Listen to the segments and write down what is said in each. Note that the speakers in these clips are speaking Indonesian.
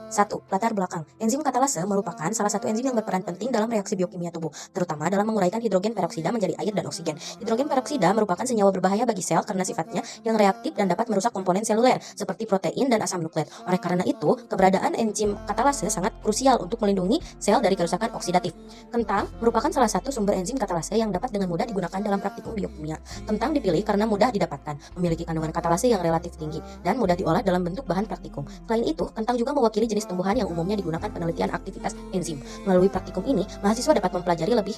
1. Latar belakang. Enzim katalase merupakan salah satu enzim yang berperan penting dalam reaksi biokimia tubuh, terutama dalam menguraikan hidrogen peroksida menjadi air dan oksigen. Hidrogen peroksida merupakan senyawa berbahaya bagi sel karena sifatnya yang reaktif dan dapat merusak komponen seluler seperti protein dan asam nukleat. Oleh karena itu, keberadaan enzim katalase sangat krusial untuk melindungi sel dari kerusakan oksidatif. Kentang merupakan salah satu sumber enzim katalase yang dapat dengan mudah digunakan dalam praktikum biokimia. Kentang dipilih karena mudah didapatkan, memiliki kandungan katalase yang relatif tinggi, dan mudah diolah dalam bentuk bahan praktikum. Selain itu, kentang juga mewakili jenis tumbuhan yang umumnya digunakan penelitian aktivitas enzim. Melalui praktikum ini, mahasiswa dapat mempelajari lebih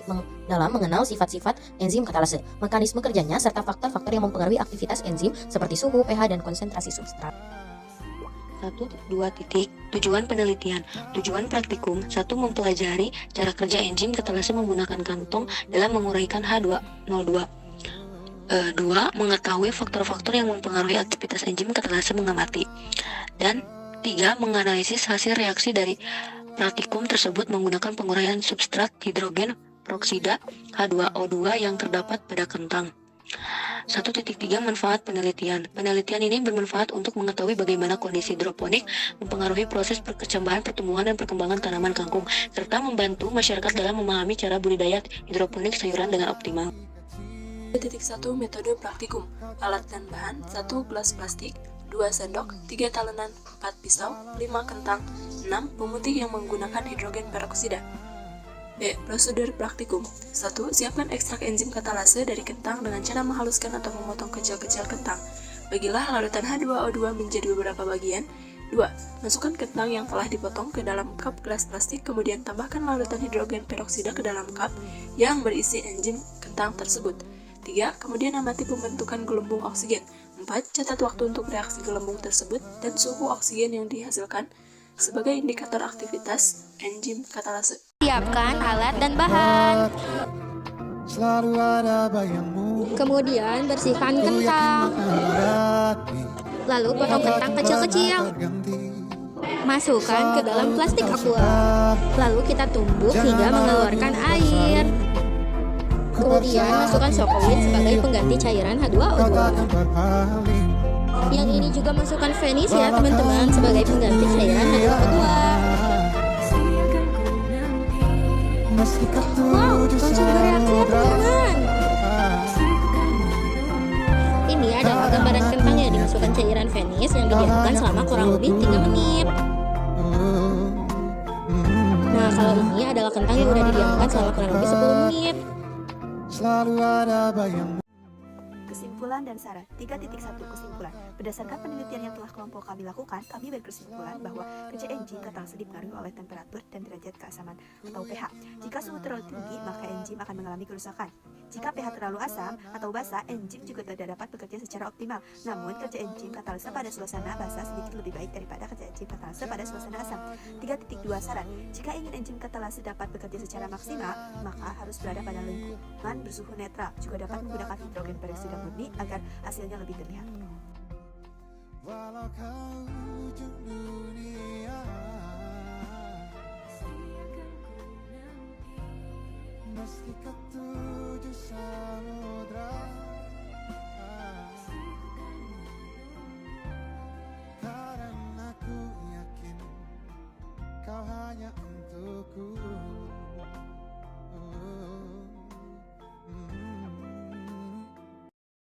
dalam mengenal sifat-sifat enzim katalase, mekanisme kerjanya, serta faktor-faktor yang mempengaruhi aktivitas enzim seperti suhu, pH, dan konsentrasi substrat. 1.2. Tujuan penelitian. Tujuan praktikum 1. Mempelajari cara kerja enzim katalase menggunakan kantong dalam menguraikan H2O2. 2. Mengetahui faktor-faktor yang mempengaruhi aktivitas enzim katalase mengamati. Dan 3. Menganalisis hasil reaksi dari praktikum tersebut menggunakan penguraian substrat hidrogen peroksida H2O2 yang terdapat pada kentang. 1.3. Manfaat penelitian. Penelitian ini bermanfaat untuk mengetahui bagaimana kondisi hidroponik mempengaruhi proses perkecambahan, pertumbuhan, dan perkembangan tanaman kangkung, serta membantu masyarakat dalam memahami cara budidaya hidroponik sayuran dengan optimal. 2.1 Metode praktikum. Alat dan bahan: 1 gelas plastik, 2 sendok, 3 talenan, 4 pisau, 5 kentang, 6 pemutih yang menggunakan hidrogen peroksida. B. Prosedur praktikum. 1. Siapkan ekstrak enzim katalase dari kentang dengan cara menghaluskan atau memotong kecil-kecil kentang. Bagilah larutan H2O2 menjadi beberapa bagian. 2. Masukkan kentang yang telah dipotong ke dalam cup gelas plastik, kemudian tambahkan larutan hidrogen peroksida ke dalam cup yang berisi enzim kentang tersebut. 3. Kemudian amati pembentukan gelembung oksigen. 4. Catat waktu untuk reaksi gelembung tersebut dan suhu oksigen yang dihasilkan sebagai indikator aktivitas enzim katalase. Siapkan alat dan bahan. Kemudian bersihkan kentang. Lalu potong kentang kecil-kecil. Masukkan ke dalam plastik aqua. Lalu kita tumbuk hingga mengeluarkan air. Kemudian masukkan Sokolin sebagai pengganti cairan H2O2. Yang ini juga masukkan Venice ya teman-teman sebagai pengganti cairan H2O2. Wow, langsung bereaksi ya teman-teman. Ini adalah gambaran kentang yang dimasukkan cairan Venice yang didiamkan selama kurang lebih 3 menit. Nah, kalau ini adalah kentang yang sudah didiamkan selama kurang lebih 10 menit. Kesimpulan dan saran. 3.1 Kesimpulan. Berdasarkan penelitian yang telah kelompok kami lakukan, kami berkesimpulan bahwa kerja enzim katalase dipengaruhi oleh temperatur dan derajat keasaman atau pH. Jika suhu terlalu tinggi, maka enzim akan mengalami kerusakan. Jika pH terlalu asam atau basa, enzim juga tidak dapat bekerja secara optimal. Namun, kerja enzim katalase pada suasana basa sedikit lebih baik daripada kerja enzim katalase pada suasana asam. 3.2 Saran. Jika ingin enzim katalase dapat bekerja secara maksimal, maka harus berada pada lingkungan bersuhu netral. Juga dapat menggunakan hidrogen peroksida murni agar hasilnya lebih terlihat. Walau kau ujung dunia, meski ketujuh samudra.